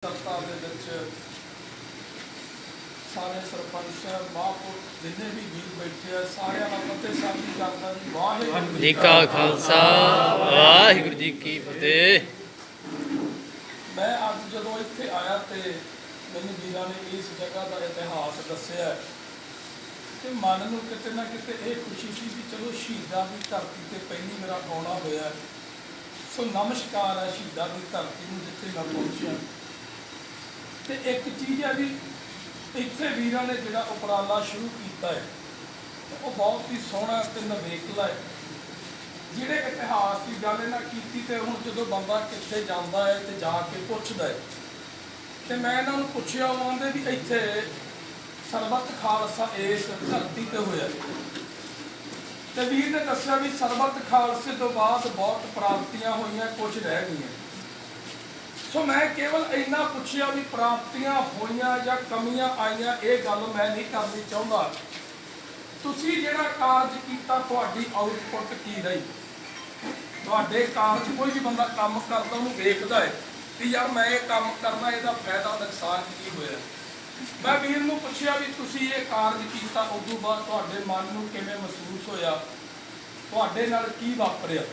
सत्ता सारे सरपंच महापुरुष जिन्हें भी वीर बैठे हैं सारे फतेह साजी करता जी वाहिगुरू जी का खालसा वाहिगुरू जी की फतेह। मैं अज जो इत्थे आया तो मैंने वीरां ने इस जगह का इतिहास दसिया कि मन में किते ना किते ये खुशी सी भी चलो शहीदां की धरती से पहली मेरा आना होया। सो नमस्कार है शहीदां की धरती में जिथे मैं पहुंचा। तो एक चीज़ है भी इतने वीरां ने जो उपराला शुरू किया है वो बहुत ही सोहना तो नवेकला है। जिहड़े इतिहास की गल इन्हां कीती ते हुण जदों बंदा कित्थे जांदा है तो जाके पुछदा है तो मैं इन्हां नूं पुछिया आंदे भी इत्थे सरबत खालसा इस धरती ते होया। तो वीर ने दस्सिया भी सरबत खालसे तो बाद बहुत प्राप्तियां हुई कुछ रह गई। सो मैं केवल इन्ना पूछिया भी प्राप्तियां हुई या कमियां आईयां ये गल मैं नहीं करनी चाहता। तुसी जिहड़ा कारज कीता तुहाडी आउटपुट की रही। तुहाडे कारज कोई भी बंदा काम करता उन्होंने वेखदा है कि यार मैं ये काम करना इसका फायदा नुकसान की होया। मैं वीर नूं पुछिया भी तुसी ये कारज कीता उदों बाद तुहाडे मन नूं किवें महसूस होया, तुहाडे नाल की वापरिया।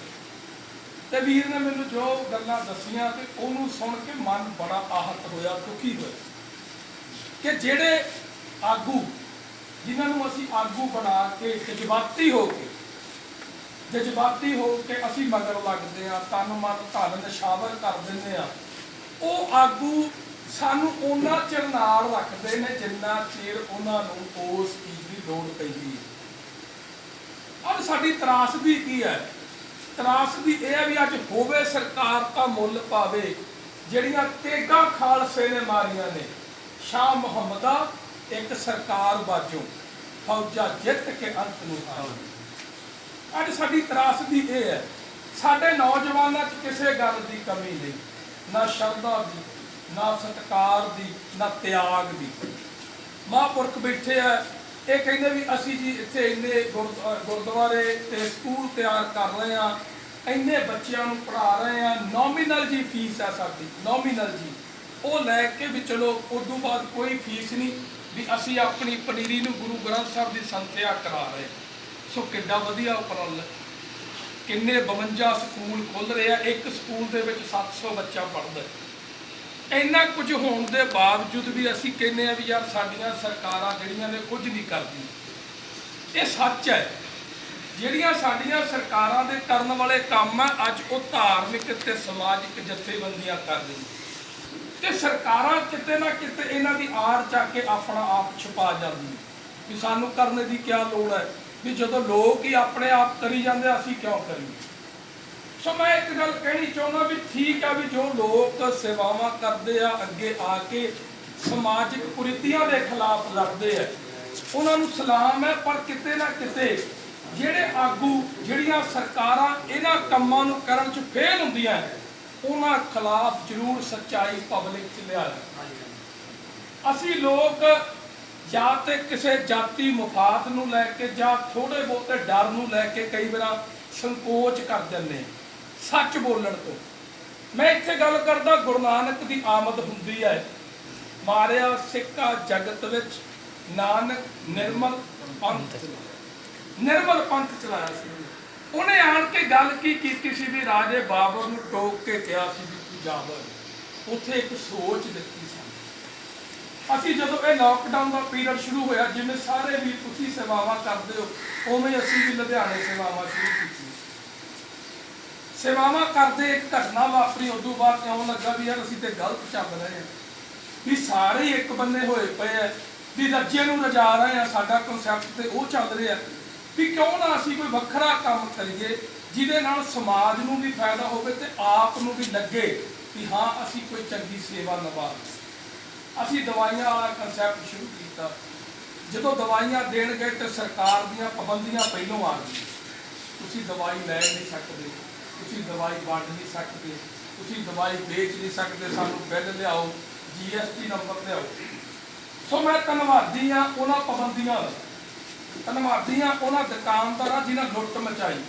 तो वीर ने मैनू जो गल्लां दसियां तो उन्होंने सुन के मन बड़ा आहत होया, दुखी होया कि जेड़े आगू जिन्होंने असी आगू बना के जज्बाती हो के असी मगर लगते हैं, तन मन धन नशावर कर दें, वो आगू सानू उन्ना चिर नाल रखते हैं जिन्ना चिर उन्होंने उस चीज़ की लोड़ पैंदी है। अब साडी त्रासदी की है, त्रासदी यह भी अज होवे सरकार का मुल पावे। जड़ियां तेगा खालसे ने मारिया ने शाह मुहम्मदा एक सरकार बाजों फौजा जित के अंत में अज साडी त्रासदी यह है साडे नौजवानों किसी गल की कमी नहीं, ना शरधा की, ना सत्कार की, ना त्याग की। महापुरख बैठे है ये कहते भी असी जी इतने इन्ने गुरुद्वारे ते स्कूल तैयार कर रहे हैं, इन्ने बच्चों को पढ़ा रहे हैं, नॉमिनल जी फीस है साडी, नॉमिनल जी वो लैके भी चलो उदों बाद कोई फीस नहीं भी असी अपनी पनीरी नूं गुरु ग्रंथ साहब की संथ्या करा रहे। सो किड्डा वधिया उपराला, किन्ने 52 स्कूल खुल रहे हैं, एक स्कूल दे विच 700 बच्चा पढ़दा है। इन्ना कुछ होने के बावजूद भी असी कहने भी यार साडियां सरकारां जिहड़ियां ने कुछ नहीं करदी। ये सच है, जिहड़ियां साडियां सरकारां दे करन वाले काम है अज वो धार्मिक ते समाजिक जथेबंदियां कर रही ते सरकारां किते ना किते इन्हां दी आड़ चा के अपना आप छुपा जांदी भी सानू करने की क्या लोड़ है भी जदों लोग ही अपने आप करी जांदे असी क्यों करिए। सो मैं एक गल कहनी चाहना भी ठीक है भी जो लोग सेवावां करते हैं अगे आके समाजिक कुरीतियां के खिलाफ लड़ते हैं उन्होंने सलाम है, पर किते ना किते जिहड़े आगू जिहड़ियां सरकारां इन्हां कामां नूं करन च फेल हुंदियां उन्हां खिलाफ जरूर सच्चाई पब्लिक च लिया। असी लोग या तो किसी जाति मुफाद नूं लैके या थोड़े बहुते डर नूं लैके कई बार संकोच कर जाते सच बोलण तो। मैं इत्थे गल करदा गुरु नानक की आमद हुंदी है, मारिया सिक्का जगत विच नानक निर्मल पंथ चलाया सी। उन्हें आन के गल की सी भी राजे बाबर नूं टोक के कहा सी भी तू जावर उत्थे एक सोच दित्ती सी। असी जदों ये लॉकडाउन का पीरियड शुरू होया जिवें सारे भी तुसीं सेवावां करदे हो उवें असीं भी लुधियाणे सेवावां शुरू कीती। सेवावां करते एक घटना वापरी उदों बाद क्यों लगा भी यार असीं ते गलत चल रहे हैं भी सारे ही एक बन्ने होए पे है भी रज्जे नूं रजा रहे हैं। साडा कॉन्सैप्ट तो वो चल रहा है भी क्यों ना असीं कोई वखरा काम करिए जिहदे नाल समाज नूं भी फायदा होवे ते आप नूं भी लगे कि हाँ असीं कोई चंगी सेवा निभा। असीं दवाइयां वाला कॉन्सैप्ट शुरू किया। जदों दवाइयां देण गए तो सरकार दीयां पाबंदियां पहलों आ गई, तुसीं दवाई लै नहीं सकते, तुसीं दवाई वंड नहीं सकते, तुसीं दवाई बेच नहीं सकते, सानू बिल लियाओ, GST नंबर लियाओ। सो मैं धन्नवादी हाँ उन्हां पाबंदियां दा, धन्नवादी हाँ उन्हां दुकानदारां जिन्हां लुੱਟ मचाई,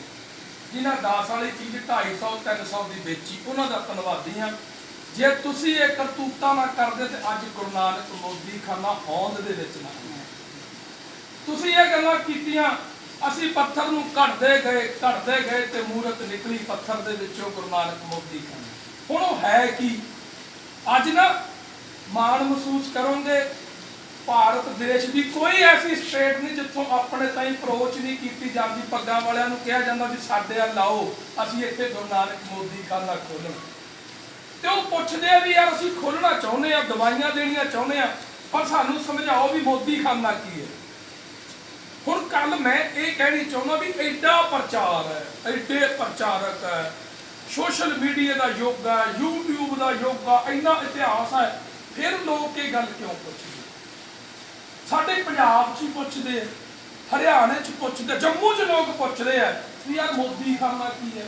जिन्हां 10 वाली चीज़ 250 300 की बेची, उन्हां दा धन्नवादी हाँ। ਜੇ ਤੁਸੀਂ ਇਹ ਕਰਤੂਤਾਂ ਨਾ ਕਰਦੇ ਤੇ ਅੱਜ ਗੁਰੂ ਨਾਨਕ ਮੋਦੀ ਖਾਨਾ ਹੋਂਦ ਦੇ ਵਿੱਚ ਨਾ ਹੋਣਾ। ਤੁਸੀਂ ਇਹ ਗੱਲਾਂ ਕੀਤੀਆਂ, ਅਸੀਂ ਪੱਥਰ ਨੂੰ ਘੜਦੇ ਗਏ ਤੇ ਮੂਰਤ ਨਿਕਲੀ ਪੱਥਰ ਦੇ ਵਿੱਚੋਂ ਗੁਰੂ ਨਾਨਕ ਮੋਦੀ ਖਾਨਾ। ਹੁਣ ਉਹ ਹੈ ਕੀ? ਅੱਜ ਨਾ ਮਾਣ ਮਹਿਸੂਸ ਕਰੋਗੇ, ਭਾਰਤ ਦੇਸ਼ ਦੀ ਕੋਈ ਐਸੀ ਸਟੇਟ ਨਹੀਂ ਜਿੱਥੋਂ ਆਪਣੇ ਤਾਈਂ ਅਪਰੋਚ ਨਹੀਂ ਕੀਤੀ ਜਾਂਦੀ। ਪੱਗਾਂ ਵਾਲਿਆਂ ਨੂੰ ਕਿਹਾ ਜਾਂਦਾ ਵੀ ਸਾਡੇ ਵੱਲ ਲਾਓ, ਅਸੀਂ ਇੱਥੇ ਗੁਰੂ ਨਾਨਕ ਮੋਦੀ ਖਾਨਾ ਖੋਲ੍ਹਣਾ। ਤੇ ਉਹ ਪੁੱਛਦੇ ਆ ਵੀ ਯਾਰ ਅਸੀਂ ਖੋਲ੍ਹਣਾ ਚਾਹੁੰਦੇ ਆ, ਦਵਾਈਆਂ ਦੇਣੀਆਂ ਚਾਹੁੰਦੇ ਆ, ਪਰ ਸਾਨੂੰ ਸਮਝਾਓ ਵੀ ਮੋਦੀ ਖਾਨਾ ਕੀ ਹੈ। ਹੁਣ ਕੱਲ ਮੈਂ ਇਹ ਕਹਿਣੀ ਚਾਹੁੰਦਾ ਵੀ ਐਡਾ ਪ੍ਰਚਾਰ ਹੈ, ਐਡੇ ਪ੍ਰਚਾਰਕ ਹੈ, ਸੋਸ਼ਲ ਮੀਡੀਆ ਦਾ ਯੁੱਗ ਹੈ, YouTube ਦਾ ਯੁੱਗ ਹੈ, ਇੰਨਾ ਇਤਿਹਾਸ ਹੈ, ਫਿਰ ਲੋਕ ਇਹ ਗੱਲ ਕਿਉਂ ਪੁੱਛਦੇ? ਸਾਡੇ ਪੰਜਾਬ 'ਚ ਹੀ ਪੁੱਛਦੇ, ਹਰਿਆਣੇ 'ਚ ਪੁੱਛਦੇ, ਜੰਮੂ 'ਚ ਲੋਕ ਪੁੱਛਦੇ ਆ ਵੀ ਯਾਰ ਮੋਦੀ ਖਾਨਾ ਕੀ ਹੈ।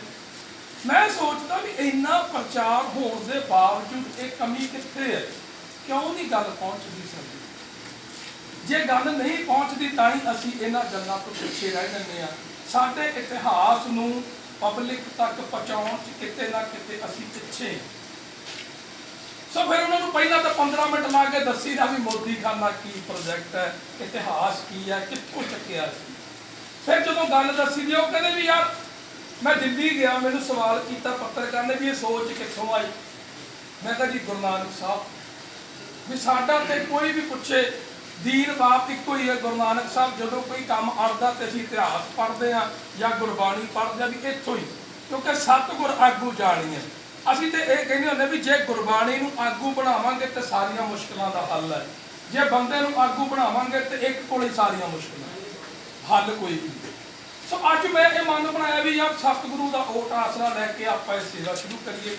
ਮੈਂ ਸੋਚਦਾ ਵੀ ਇੰਨਾ ਪ੍ਰਚਾਰ ਹੋਣ ਦੇ ਬਾਵਜੂਦ ਇਹ ਕਮੀ ਕਿੱਥੇ ਹੈ? ਕਿਉਂ ਨਹੀਂ ਗੱਲ ਪਹੁੰਚਦੀ ਸਾਡੀ? ਜੇ ਗੱਲ ਨਹੀਂ ਪਹੁੰਚਦੀ ਤਾਂ ਹੀ ਅਸੀਂ ਇਹਨਾਂ ਗੱਲਾਂ ਤੋਂ ਪਿੱਛੇ ਰਹਿ ਜਾਂਦੇ ਹਾਂ। ਸਾਡੇ ਇਤਿਹਾਸ ਨੂੰ ਪਬਲਿਕ ਤੱਕ ਪਹੁੰਚਾਉਣ 'ਚ ਕਿਤੇ ਨਾ ਕਿਤੇ ਅਸੀਂ ਪਿੱਛੇ। ਸੋ ਫਿਰ ਉਹਨਾਂ ਨੂੰ ਪਹਿਲਾਂ ਤਾਂ 15 ਮਿੰਟ ਲਾ ਕੇ ਦੱਸੀਦਾ ਵੀ ਮੋਦੀ ਖਾਨਾ ਕੀ ਪ੍ਰੋਜੈਕਟ ਹੈ, ਇਤਿਹਾਸ ਕੀ ਹੈ, ਕਿੱਥੋਂ ਚੱਕਿਆ ਸੀ। ਫਿਰ ਜਦੋਂ ਗੱਲ ਦੱਸੀ ਦੀ ਉਹ ਕਹਿੰਦੇ ਵੀ ਯਾਰ ਮੈਂ ਦਿੱਲੀ ਗਿਆ, ਮੈਨੂੰ ਸਵਾਲ ਕੀਤਾ ਪੱਤਰਕਾਰ ਨੇ ਵੀ ਇਹ ਸੋਚ ਕਿੱਥੋਂ ਆਈ। ਮੈਂ ਕਿਹਾ ਜੀ ਗੁਰੂ ਨਾਨਕ ਸਾਹਿਬ। ਵੀ ਸਾਡਾ ਤੇ ਕੋਈ ਵੀ ਪੁੱਛੇ ਦੀਨ ਬਾਪ ਇੱਕੋ ਹੀ ਹੈ ਗੁਰੂ ਨਾਨਕ ਸਾਹਿਬ। ਜਦੋਂ ਕੋਈ ਕੰਮ ਅੜਦਾ ਤੇ ਅਸੀਂ ਇਤਿਹਾਸ ਪੜ੍ਹਦੇ ਹਾਂ ਜਾਂ ਗੁਰਬਾਣੀ ਪੜ੍ਹਦੇ ਹਾਂ ਵੀ ਇੱਥੋਂ ਹੀ, ਕਿਉਂਕਿ ਸਤਿਗੁਰ ਆਗੂ ਜਾਣੀ ਹੈ। ਅਸੀਂ ਤੇ ਇਹ ਕਹਿੰਦੇ ਹੁੰਦੇ ਵੀ ਜੇ ਗੁਰਬਾਣੀ ਨੂੰ ਆਗੂ ਬਣਾਵਾਂਗੇ ਤੇ ਸਾਰੀਆਂ ਮੁਸ਼ਕਲਾਂ ਦਾ ਹੱਲ ਹੈ। ਜੇ ਬੰਦੇ ਨੂੰ ਆਗੂ ਬਣਾਵਾਂਗੇ ਤੇ ਇੱਕ ਕੋਲ ਹੀ ਸਾਰੀਆਂ ਮੁਸ਼ਕਲਾਂ, ਹੱਲ ਕੋਈ ਨਹੀਂ। ਸੋ ਅੱਜ ਮੈਂ ਇਹ ਮਨ ਬਣਾਇਆ ਵੀ ਯਾਰ ਸਤਿਗੁਰੂ ਦਾ ਓਟ ਆਸਰਾ ਲੈ ਕੇ ਆਪਾਂ ਇਹ ਸੇਵਾ ਸ਼ੁਰੂ ਕਰੀਏ।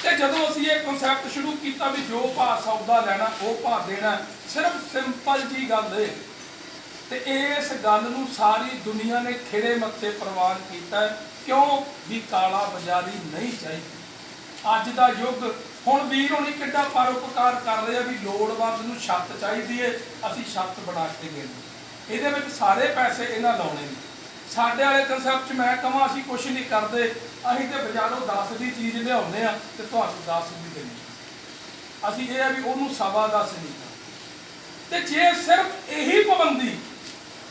ਤੇ ਜਦੋਂ ਅਸੀਂ ਇਹ ਕਨਸੈਪਟ ਸ਼ੁਰੂ ਕੀਤਾ ਵੀ ਜੋ ਭਾਅ ਸੌਦਾ ਲੈਣਾ ਉਹ ਭਾਅ ਦੇਣਾ, ਸਿਰਫ ਸਿੰਪਲ ਜੀ ਗੱਲ ਏ। ਤੇ ਇਸ ਗੱਲ ਨੂੰ ਸਾਰੀ ਦੁਨੀਆ ਨੇ ਖਿੜੇ ਮੱਥੇ ਪ੍ਰਵਾਨ ਕੀਤਾ। ਕਿਉਂ? ਵੀ ਕਾਲਾ ਬਾਜ਼ਾਰੀ ਨਹੀਂ ਚਾਹੀਦੀ। ਅੱਜ ਦਾ ਯੁੱਗ, ਹੁਣ ਵੀਰ ਹੋਣੀ ਕਿੱਡਾ ਪਰਉਪਕਾਰ ਕਰ ਰਹੇ ਆ ਵੀ ਲੋੜਵੰਦ ਨੂੰ ਛੱਤ ਚਾਹੀਦੀ ਏ, ਅਸੀਂ ਛੱਤ ਬਣਾ ਕੇ ਦੇਣੀ। ਇਹਦੇ ਵਿੱਚ ਸਾਰੇ ਪੈਸੇ ਇਹਨਾਂ ਲਾਉਣੇ ਨੇ। ਸਾਡੇ ਵਾਲੇ ਕਨਸੈਪਟ 'ਚ ਮੈਂ ਕਹਾਂ ਅਸੀਂ ਕੁਛ ਨਹੀਂ ਕਰਦੇ, ਅਸੀਂ ਤੇ ਬਾਜ਼ਾਰੋਂ 10 ਦੀ ਚੀਜ਼ ਲਿਆਉਂਦੇ ਆ ਤੇ ਤੁਹਾਨੂੰ 10 ਦੀ ਦੇਣੀ। ਅਸੀਂ ਇਹ ਆ ਵੀ ਉਹਨੂੰ 10.25 ਨਹੀਂ ਕਰਦੇ। ਤੇ ਜੇ ਸਿਰਫ ਇਹੀ ਪਾਬੰਦੀ,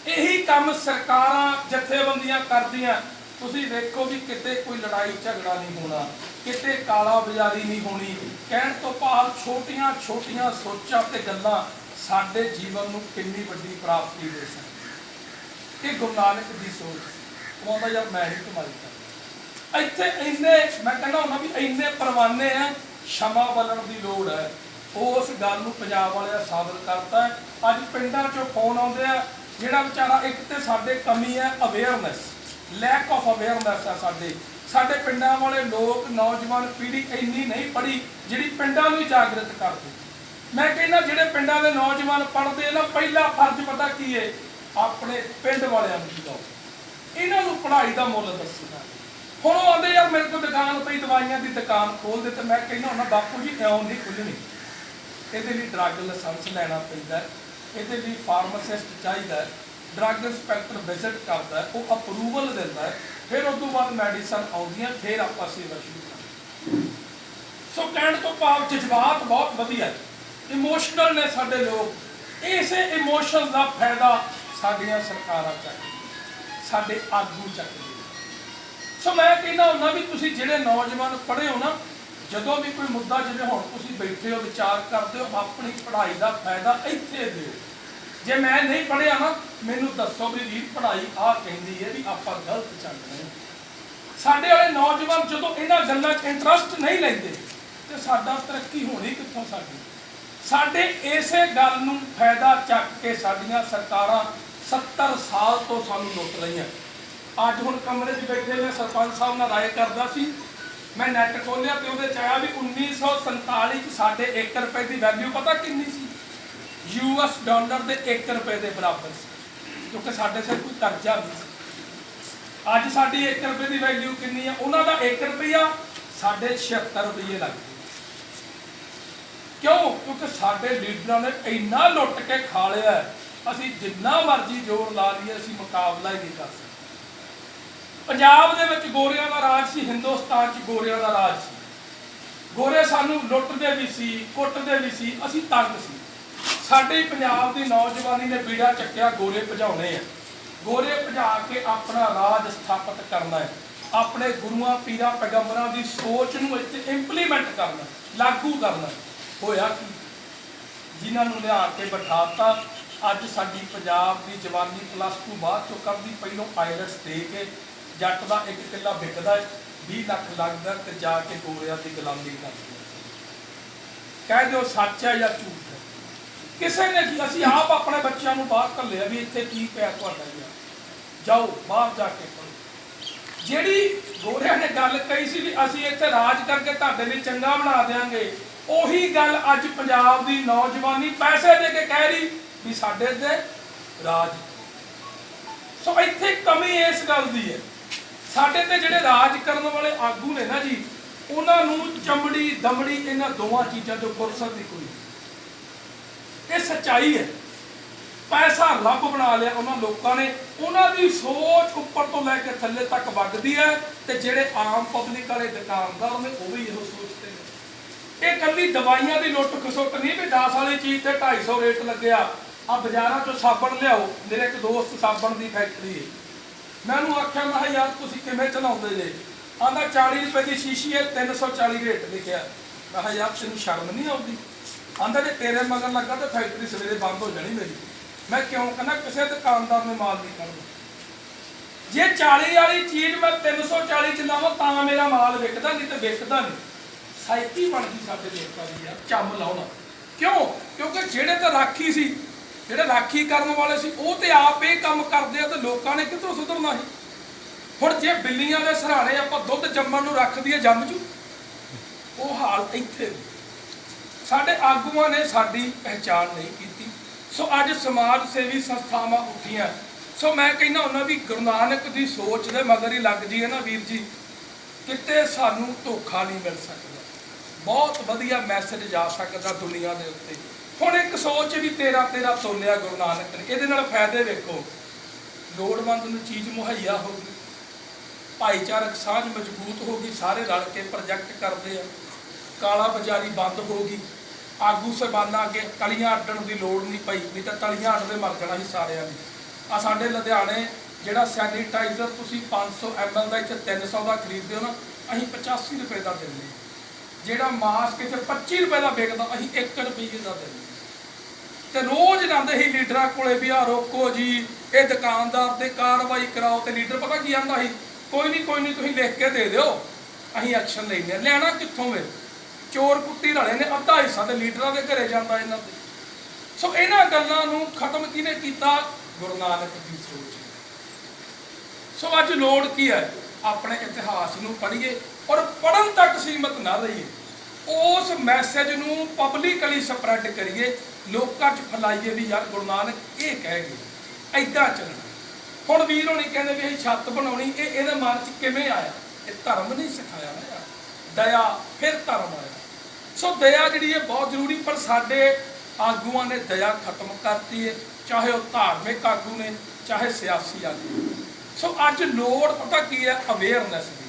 ਇਹੀ ਕੰਮ ਸਰਕਾਰਾਂ ਜਥੇਬੰਦੀਆਂ ਕਰਦੀਆਂ, ਤੁਸੀਂ ਵੇਖੋ ਵੀ ਕਿਤੇ ਕੋਈ ਲੜਾਈ ਝਗੜਾ ਨਹੀਂ ਹੋਣਾ, ਕਿਤੇ ਕਾਲਾ ਬਾਜ਼ਾਰੀ ਨਹੀਂ ਹੋਣੀ। ਕਹਿਣ ਤੋਂ ਭਾਵ ਛੋਟੀਆਂ ਛੋਟੀਆਂ ਸੋਚਾਂ ਤੇ ਗੱਲਾਂ ਸਾਡੇ ਜੀਵਨ ਨੂੰ ਕਿੰਨੀ ਵੱਡੀ ਪ੍ਰਾਪਤੀ ਦੇ ਸਕਦੀਆਂ। ਇਹ ਗੁਰੂ ਨਾਨਕ ਦੀ ਸੋਚ ਕਮਾਉਂਦਾ ਯਾਰ ਮੈਂ ਹੀ ਕਮਾਈ ਕਰ। ਇੱਥੇ ਇੰਨੇ ਮੈਂ ਕਹਿੰਦਾ ਹੁੰਦਾ ਵੀ ਇੰਨੇ ਪਰਵਾਨੇ ਆ, ਸ਼ਮਾ ਬਲਣ ਦੀ ਲੋੜ ਹੈ। ਉਸ ਗੱਲ ਨੂੰ ਪੰਜਾਬ ਵਾਲਿਆਂ ਸਾਬਤ ਕਰਤਾ। ਅੱਜ ਪਿੰਡਾਂ 'ਚੋਂ ਫੋਨ ਆਉਂਦੇ ਆ, ਜਿਹੜਾ ਵਿਚਾਰਾ ਇੱਕ ਤੇ ਸਾਡੇ ਕਮੀ ਹੈ ਅਵੇਅਰਨੈਸ, ਲੈਕ ਆਫ ਅਵੇਅਰਨੈਸ ਹੈ। ਸਾਡੇ ਪਿੰਡਾਂ ਵਾਲੇ ਲੋਕ, ਨੌਜਵਾਨ ਪੀੜ੍ਹੀ ਇੰਨੀ ਨਹੀਂ ਪੜ੍ਹੀ ਜਿਹੜੀ ਪਿੰਡਾਂ ਨੂੰ ਜਾਗਰਤ ਕਰਦੀ। ਮੈਂ ਕਹਿੰਦਾ ਜਿਹੜੇ ਪਿੰਡਾਂ ਦੇ ਨੌਜਵਾਨ ਪੜ੍ਹਦੇ ਨਾ, ਪਹਿਲਾ ਫਰਜ਼ ਪਤਾ ਕੀ ਹੈ? ਆਪਣੇ ਪਿੰਡ ਵਾਲਿਆਂ ਨੂੰ ਦਿਓ, ਇਹਨਾਂ ਨੂੰ ਪੜ੍ਹਾਈ ਦਾ ਮੁੱਲ ਦੱਸਣਾ। ਹੁਣ ਉਹ ਆਉਂਦੇ ਯਾਰ ਮੇਰੇ ਕੋਲ ਦੁਕਾਨ ਪਈ, ਦਵਾਈਆਂ ਦੀ ਦੁਕਾਨ ਖੋਲ੍ਹ ਦੇ, ਤੇ ਮੈਂ ਕਹਿੰਦਾ ਹੁੰਦਾ ਬਾਪੂ ਜੀ ਇਉਂ ਨਹੀਂ ਖੁੱਲ੍ਹਣੀ। ਇਹਦੇ ਲਈ ਡਰੱਗ ਲਾਇਸੈਂਸ ਲੈਣਾ ਪੈਂਦਾ, ਇਹਦੇ ਲਈ ਫਾਰਮਾਸਿਸਟ ਚਾਹੀਦਾ, ਡਰੱਗ ਇੰਸਪੈਕਟਰ ਵਿਜ਼ਿਟ ਕਰਦਾ, ਉਹ ਅਪਰੂਵਲ ਦਿੰਦਾ, ਫਿਰ ਉਸ ਤੋਂ ਬਾਅਦ ਮੈਡੀਸਨ ਆਉਂਦੀਆਂ, ਫਿਰ ਆਪਾਂ ਸੇਵਾ ਸ਼ੁਰੂ ਕਰਦੇ। ਸੋ ਕਹਿਣ ਤੋਂ ਭਾਵ ਜਜ਼ਬਾਤ ਬਹੁਤ ਵਧੀਆ, ਇਮੋਸ਼ਨਲ ਨੇ ਸਾਡੇ ਲੋਕ। ਇਸੇ ਇਮੋਸ਼ਨ ਦਾ ਫਾਇਦਾ ਸਾਡੀਆਂ ਸਰਕਾਰਾਂ ਚੱਕਦੀਆਂ, ਸਾਡੇ ਆਗੂ ਚੱਕਦੇ। ਸੋ ਮੈਂ ਕਹਿੰਦਾ ਹੁੰਦਾ ਵੀ ਤੁਸੀਂ ਜਿਹੜੇ ਨੌਜਵਾਨ ਪੜ੍ਹੇ ਹੋ ਨਾ, ਜਦੋਂ ਵੀ ਕੋਈ ਮੁੱਦਾ, ਜਿਵੇਂ ਹੁਣ ਤੁਸੀਂ ਬੈਠੇ ਹੋ ਵਿਚਾਰ ਕਰਦੇ ਹੋ, ਆਪਣੀ ਪੜ੍ਹਾਈ ਦਾ ਫਾਇਦਾ ਇੱਥੇ ਦਿਓ। ਜੇ ਮੈਂ ਨਹੀਂ ਪੜ੍ਹਿਆ ਨਾ, ਮੈਨੂੰ ਦੱਸੋ ਵੀ ਵੀਰ ਪੜ੍ਹਾਈ ਆਹ ਕਹਿੰਦੀ ਹੈ ਵੀ ਆਪਾਂ ਗਲਤ ਚੱਲ ਰਹੇ। ਸਾਡੇ ਵਾਲੇ ਨੌਜਵਾਨ ਜਦੋਂ ਇਹਨਾਂ ਗੱਲਾਂ 'ਚ ਇੰਟਰਸਟ ਨਹੀਂ ਲੈਂਦੇ ਤੇ ਸਾਡਾ ਤਰੱਕੀ ਹੋਣੀ ਕਿੱਥੋਂ? ਸਾਡੇ ਇਸੇ ਗੱਲ ਨੂੰ ਫਾਇਦਾ ਚੱਕ ਕੇ ਸਾਡੀਆਂ ਸਰਕਾਰਾਂ 70 ਸਾਲ ਤੋਂ ਸਾਨੂੰ ਲੁੱਟ ਰਹੀਆਂ। ਅੱਜ ਹੁਣ ਕਮਰੇ 'ਚ ਬੈਠੇ ਮੈਂ ਸਰਪੰਚ ਸਾਹਿਬ ਨਾਲ ਰਾਏ ਕਰਦਾ ਸੀ, ਮੈਂ ਨੈੱਟ ਖੋਲ੍ਹਿਆ ਤੇ ਉਹਦੇ 'ਚ ਆਇਆ ਵੀ 1947 'ਚ ਸਾਡੇ 1 ਰੁਪਏ ਦੀ ਵੈਲਿਊ ਪਤਾ ਕਿੰਨੀ ਸੀ? US ਡਾਲਰ ਦੇ 1 ਰੁਪਏ ਦੇ ਬਰਾਬਰ ਸੀ, ਕਿਉਂਕਿ ਸਾਡੇ ਸਿਰ ਕੋਈ ਕਰਜ਼ਾ ਨਹੀਂ ਸੀ। ਅੱਜ ਸਾਡੀ 1 ਰੁਪਏ ਦੀ ਵੈਲਿਊ ਕਿੰਨੀ ਆ? ਉਹਨਾਂ ਦਾ 1 ਰੁਪਇਆ ਸਾਡੇ 76 ਰੁਪਏ ਲੱਗਦੇ। ਕਿਉਂ? ਕਿਉਂਕਿ ਸਾਡੇ ਲੀਡਰਾਂ ਨੇ ਇੰਨਾ ਲੁੱਟ ਕੇ ਖਾ ਲਿਆ, ਅਸੀਂ ਜਿੰਨਾ ਮਰਜ਼ੀ ਜ਼ੋਰ ਲਾ ਲਈਏ ਅਸੀਂ ਮੁਕਾਬਲਾ ਹੀ ਨਹੀਂ ਕਰ ਸਕਦੇ। ਪੰਜਾਬ ਦੇ ਵਿੱਚ ਗੋਰਿਆਂ ਦਾ ਰਾਜ ਸੀ, ਹਿੰਦੁਸਤਾਨ 'ਚ ਗੋਰਿਆਂ ਦਾ ਰਾਜ ਸੀ। ਗੋਰੇ ਸਾਨੂੰ ਲੁੱਟਦੇ ਵੀ ਸੀ, ਕੁੱਟਦੇ ਵੀ ਸੀ, ਅਸੀਂ ਤੰਗ ਸੀ। ਸਾਡੇ ਪੰਜਾਬ ਦੀ ਨੌਜਵਾਨੀ ਨੇ ਬੀੜਾ ਚੱਕਿਆ, ਗੋਰੇ ਭਜਾਉਣੇ ਆ, ਗੋਰੇ ਭਜਾ ਕੇ ਆਪਣਾ ਰਾਜ ਸਥਾਪਿਤ ਕਰਨਾ ਹੈ, ਆਪਣੇ ਗੁਰੂਆਂ ਪੀਰਾਂ ਪੈਗੰਬਰਾਂ ਦੀ ਸੋਚ ਨੂੰ ਇੱਥੇ ਇੰਪਲੀਮੈਂਟ ਕਰਨਾ, ਲਾਗੂ ਕਰਨਾ। ਹੋਇਆ ਕੀ? ਜਿਨ੍ਹਾਂ ਨੂੰ ਲਿਆ ਕੇ ਬਿਠਾਤਾ। ਅੱਜ ਸਾਡੀ ਪੰਜਾਬ ਦੀ ਜਵਾਨੀ +2 ਬਾਅਦ ਚੋਂ ਕਰਦੀ, ਪਹਿਲੋਂ ਆਈਲੈਟਸ ਦੇ ਕੇ ਜੱਟ ਦਾ 1 ਕਿੱਲਾ ਵਿਕਦਾ, 20 ਲੱਖ ਲੱਗਦਾ, ਤੇ ਜਾ ਕੇ ਗੋਰਿਆਂ ਦੀ ਗੁਲਾਮੀ ਕਰਦੀ। ਕਹਿ ਦਿਓ ਸੱਚ ਹੈ ਜਾਂ ਝੂਠ ਹੈ। ਕਿਸੇ ਨੇ ਕੀ, ਅਸੀਂ ਆਪ ਆਪਣੇ ਬੱਚਿਆਂ ਨੂੰ ਬਾਹਰ ਘੱਲਿਆ ਵੀ ਇੱਥੇ ਕੀ ਪਿਆ ਤੁਹਾਡਾ, ਜਾਓ ਬਾਹਰ ਜਾ ਕੇ ਪੜ੍ਹੋ। ਜਿਹੜੀ ਗੋਰਿਆਂ ਨੇ ਗੱਲ ਕਹੀ ਸੀ ਵੀ ਅਸੀਂ ਇੱਥੇ ਰਾਜ ਕਰਕੇ ਤੁਹਾਡੇ ਲਈ ਚੰਗਾ ਬਣਾ ਦਿਆਂਗੇ, ਉਹੀ ਗੱਲ ਅੱਜ ਪੰਜਾਬ ਦੀ ਨੌਜਵਾਨੀ ਪੈਸੇ ਦੇ ਕੇ ਕਹਿ ਰਹੀ ਵੀ ਸਾਡੇ ਤੇ ਰਾਜ। ਸੋ ਇੱਥੇ ਕਮੀ ਇਸ ਗੱਲ ਦੀ ਹੈ, ਸਾਡੇ ਤੇ ਜਿਹੜੇ ਰਾਜ ਕਰਨ ਵਾਲੇ ਆਗੂ ਨੇ ਨਾ ਜੀ, ਉਹਨਾਂ ਨੂੰ ਚਮੜੀ ਦਮੜੀ ਇਹਨਾਂ ਦੋਵਾਂ ਚੀਜ਼ਾਂ ਤੋਂ ਫੁਰਸਤ ਦੀ ਕੋਈ। ਇਹ ਸੱਚਾਈ ਹੈ। ਪੈਸਾ ਰੱਬ ਬਣਾ ਲਿਆ ਉਹਨਾਂ ਲੋਕਾਂ ਨੇ, ਉਹਨਾਂ ਦੀ ਸੋਚ ਉੱਪਰ ਤੋਂ ਲੈ ਕੇ ਥੱਲੇ ਤੱਕ ਵੱਗਦੀ ਹੈ, ਤੇ ਜਿਹੜੇ ਆਮ ਪਬਲਿਕ ਵਾਲੇ ਦੁਕਾਨਦਾਰ ਨੇ ਉਹ ਵੀ ਇਹੋ ਸੋਚਦੇ ਨੇ। ਇਹ ਕੱਲੀ ਦਵਾਈਆਂ ਦੀ ਲੁੱਟ ਖਸੁੱਟ ਨਹੀਂ ਵੀ 10 ਵਾਲੀ ਚੀਜ਼ ਤੇ 250 ਰੇਟ ਲੱਗਿਆ। ਆ ਬਾਜ਼ਾਰਾਂ ਚੋਂ ਸਾਬਣ ਲਿਆਓ, ਮੇਰੇ ਇੱਕ ਦੋਸਤ ਸਾਬਣ ਦੀ ਫੈਕਟਰੀ ਹੈ, ਮੈਂ ਉਹਨੂੰ ਆਖਿਆ ਮੈਂ ਯਾਰ ਤੁਸੀਂ ਕਿਵੇਂ ਚਲਾਉਂਦੇ ਜੇ? ਆਂਦਾ 40 ਰੁਪਏ ਦੀ ਸ਼ੀਸ਼ੀ ਹੈ, 340 ਰੇਟ ਲਿਖਿਆ। ਮੈਂ ਯਾਰ ਤੈਨੂੰ ਸ਼ਰਮ ਨਹੀਂ ਆਉਂਦੀ? ਆਂਦਾ ਜੇ ਤੇਰੇ ਮਗਰ ਲੱਗਾ ਤਾਂ ਫੈਕਟਰੀ ਸਵੇਰੇ ਬੰਦ ਹੋ ਜਾਣੀ ਮੇਰੀ। ਮੈਂ ਕਿਉਂ? ਕਹਿੰਦਾ ਕਿਸੇ ਦੁਕਾਨਦਾਰ ਨੇ ਮਾਲ ਨਹੀਂ ਕਰਨਾ। ਜੇ 40 ਵਾਲੀ ਚੀਜ਼ ਮੈਂ 340 ਚ ਲਾਵਾਂ ਤਾਂ ਮੇਰਾ ਮਾਲ ਵਿਕਦਾ, ਨਹੀਂ ਤੇ ਵਿਕਦਾ ਨਹੀਂ। ਸਾਈਕੀ ਬਣ ਗਈ ਸਾਡੇ ਲੋਕਾਂ ਦੀ ਯਾਰ, ਚੰਮ ਲਾਉਣਾ। ਕਿਉਂ? ਕਿਉਂਕਿ ਜਿਹੜੇ ਤਾਂ ਰਾਖੀ ਸੀ, ਜਿਹੜੇ ਰਾਖੀ ਕਰਨ ਵਾਲੇ ਸੀ, ਉਹ ਤੇ ਆਪ ਇਹ ਕੰਮ ਕਰਦੇ ਆ, ਤੇ ਲੋਕਾਂ ਨੇ ਕਿੱਥੋਂ ਸੁਧਰਨਾ ਸੀ? ਹੁਣ ਜੇ ਬਿੱਲੀਆਂ ਦੇ ਸਰਾਣੇ ਆਪਾਂ ਦੁੱਧ ਜੰਮਣ ਨੂੰ ਰੱਖ ਦਈਏ, ਜੰਮ ਜੂ। ਉਹ ਹਾਲ ਇੱਥੇ ਸਾਡੇ ਆਗੂਆਂ ਨੇ ਸਾਡੀ ਪਹਿਚਾਣ ਨਹੀਂ ਕੀਤੀ। ਸੋ ਅੱਜ ਸਮਾਜ ਸੇਵੀ ਸੰਸਥਾਵਾਂ ਉੱਠੀਆਂ। ਸੋ ਮੈਂ ਕਹਿੰਦਾ ਉਹਨਾਂ ਦੀ ਗੁਰੂ ਨਾਨਕ ਦੀ ਸੋਚ ਦੇ ਮਗਰ ਹੀ ਲੱਗ ਜੀਏ ਨਾ ਵੀਰ ਜੀ, ਕਿਤੇ ਸਾਨੂੰ ਧੋਖਾ ਨਹੀਂ ਮਿਲ ਸਕਦਾ। ਬਹੁਤ ਵਧੀਆ ਮੈਸੇਜ ਜਾ ਸਕਦਾ ਦੁਨੀਆ ਦੇ ਉੱਤੇ। ਹੁਣ ਇੱਕ ਸੋਚ ਵੀ 13 ਤੋਲਿਆ ਗੁਰੂ ਨਾਨਕ ਨੇ। ਇਹਦੇ ਨਾਲ ਫਾਇਦੇ ਵੇਖੋ, ਲੋੜਵੰਦ ਨੂੰ ਚੀਜ਼ ਮੁਹੱਈਆ ਹੋ ਗਈ, ਭਾਈਚਾਰਕ ਸਾਂਝ ਮਜ਼ਬੂਤ ਹੋ ਗਈ, ਸਾਰੇ ਰਲ ਕੇ ਪ੍ਰੋਜੈਕਟ ਕਰਦੇ ਆ, ਕਾਲਾ ਬਾਜ਼ਾਰੀ ਬੰਦ ਹੋ ਗਈ, ਆਗੂ ਸਾਹਿਬਾਨਾਂ ਅੱਗੇ ਤਲੀਆਂ ਅੱਡਣ ਦੀ ਲੋੜ ਨਹੀਂ ਪਈ, ਨਹੀਂ ਤਾਂ ਤਲੀਆਂ ਅੱਡਦੇ ਮਰ ਜਾਣਾ ਸੀ ਸਾਰਿਆਂ ਨੇ। ਆ ਸਾਡੇ ਲੁਧਿਆਣੇ ਜਿਹੜਾ ਸੈਨੀਟਾਈਜ਼ਰ ਤੁਸੀਂ 500 ml ਦਾ ਇੱਥੇ 300 ਦਾ ਖਰੀਦਦੇ ਹੋ ਨਾ, ਅਸੀਂ 85 ਰੁਪਏ ਦਾ ਦਿੰਦੇ। ਜਿਹੜਾ ਮਾਸਕ ਇੱਥੇ 25 ਰੁਪਏ ਦਾ ਵਿਕਦਾ, ਅਸੀਂ 1 ਰੁਪਏ ਦਾ ਦਿੰਦੇ। ਤੇ ਰੋਜ਼ ਜਾਂਦੇ ਸੀ ਲੀਡਰਾਂ ਕੋਲੇ ਵੀ ਆ ਰੋਕੋ ਜੀ, ਇਹ ਦੁਕਾਨਦਾਰ ਤੇ ਕਾਰਵਾਈ ਕਰਾਓ। ਤੇ ਲੀਡਰ ਪਤਾ ਕੀ ਆਂਦਾ ਸੀ? ਕੋਈ ਨਹੀਂ ਤੁਸੀਂ ਲਿਖ ਕੇ ਦੇ ਦਿਓ, ਅਸੀਂ ਐਕਸ਼ਨ ਲੈਂਦੇ। ਲੈਣਾ ਕਿੱਥੋਂ ਵੇ? ਚੋਰ ਕੁੱਤੀ ਰਲੇ ਨੇ, ਅੱਧਾ ਹਿੱਸਾ ਤੇ ਲੀਡਰਾਂ ਦੇ ਘਰੇ ਜਾਂਦਾ ਇਹਨਾਂ ਦੇ। ਸੋ ਇਹਨਾਂ ਗੱਲਾਂ ਨੂੰ ਖਤਮ ਕਿਹਨੇ ਕੀਤਾ? ਗੁਰੂ ਨਾਨਕ ਦੀ ਸੋਚ। ਸੋ ਅੱਜ ਲੋੜ ਕੀ ਹੈ? ਆਪਣੇ ਇਤਿਹਾਸ ਨੂੰ ਪੜ੍ਹੀਏ, ਔਰ ਪੜ੍ਹਨ ਤੱਕ ਸੀਮਤ ਨਾ ਰਹੀਏ। ਉਸ ਮੈਸੇਜ ਨੂੰ ਪਬਲਿਕਲੀ ਸਪਰੈਡ ਕਰੀਏ, ਲੋਕਾਂ 'ਚ ਫੈਲਾਈਏ ਵੀ ਯਾਰ ਗੁਰੂ ਨਾਨਕ ਇਹ ਕਹਿ ਗਏ, ਐਦਾਂ ਚੱਲਣਾ। ਹੁਣ ਵੀਰ ਹੋਣੀ ਕਹਿੰਦੇ ਵੀ ਅਸੀਂ ਛੱਤ ਬਣਾਉਣੀ, ਇਹਦੇ ਮਨ 'ਚ ਕਿਵੇਂ ਆਇਆ? ਇਹ ਧਰਮ ਨਹੀਂ ਸਿਖਾਇਆ ਨਾ ਯਾਰ, ਦਇਆ ਫਿਰ ਧਰਮ ਆਇਆ। ਸੋ ਦਇਆ ਜਿਹੜੀ ਹੈ ਬਹੁਤ ਜ਼ਰੂਰੀ, ਪਰ ਸਾਡੇ ਆਗੂਆਂ ਨੇ ਦਇਆ ਖਤਮ ਕਰਤੀ ਹੈ, ਚਾਹੇ ਉਹ ਧਾਰਮਿਕ ਆਗੂ ਨੇ, ਚਾਹੇ ਸਿਆਸੀ ਆਗੂ। ਸੋ ਅੱਜ ਲੋੜ ਪਤਾ ਕੀ ਹੈ? ਅਵੇਅਰਨੈਸ ਦੀ।